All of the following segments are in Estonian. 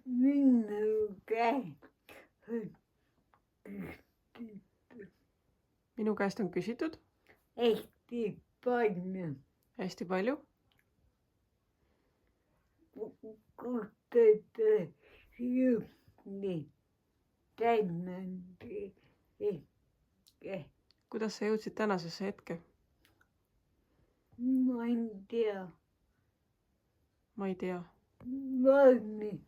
minu käest minu käest on küsitud hästi palju. hästi palju. Kust te jõudni tänase hetke? Kuidas sa jõudsid tänasesse hetke? Ma ei tea. Ma ei tea. Ma olen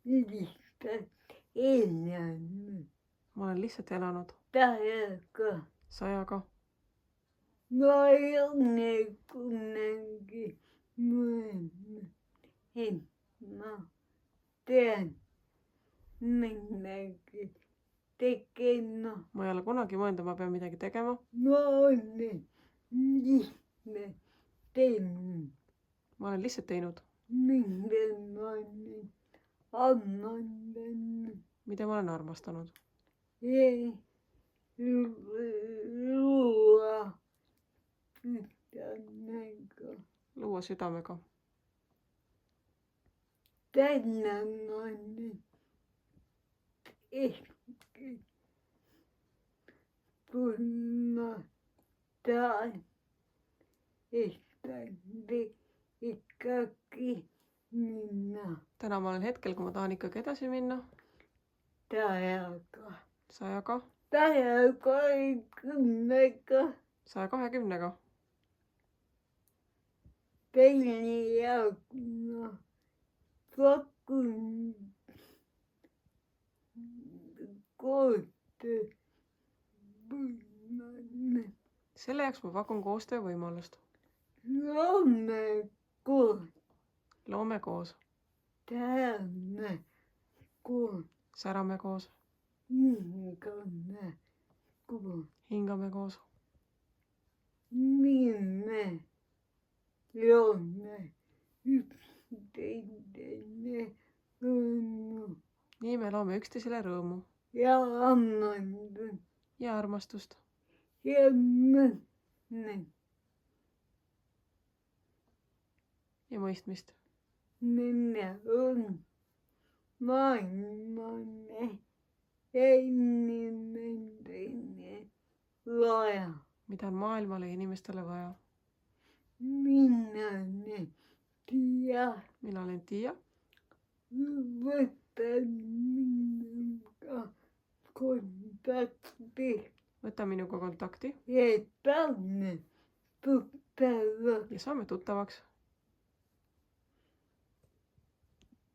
lihtsalt elanud. Ma olen lihtsalt elanud. Täiega. Sajaga. Ma ei ole kunagi mõelnud, et ma pean midagi tegema. Ma ei ole kunagi mõelnud, ma pean midagi tegema. Ma olen lihtsalt teinud. Ma olen lihtsalt teinud. Mida ma olen armastanud. Mida ma olen armastanud. Luua südamega. Luua südamega. Täna ma olen ehk kui ma tahan ikkagi minna. Täna ma olen hetkel, kui ma tahan ikkagi edasi minna. Täiega. Sajaga. 120-ga. 120-ga. Teine jaoks ma pakun koostöö võimalust. Selle jaoks ma pakun koostöövõimalust. Loome koos. Loome koos. Teame koos. Särame koos. Hingame koos. Hingame koos. Minne loome üksteisele rõõmu. Nii me loome üksteisele rõõmu. Ja armastust. Ja armastust. Ja mõistmist. Ja mõistmist. Minne on maailmane inimestele vaja. Mida on maailmale ja inimestele vaja. Mina olen Tiia. Mina olen Tiia. Võta minuga kontakti. Võta minuga kontakti. Ja saame tuttavaks. Ja saame tuttavaks.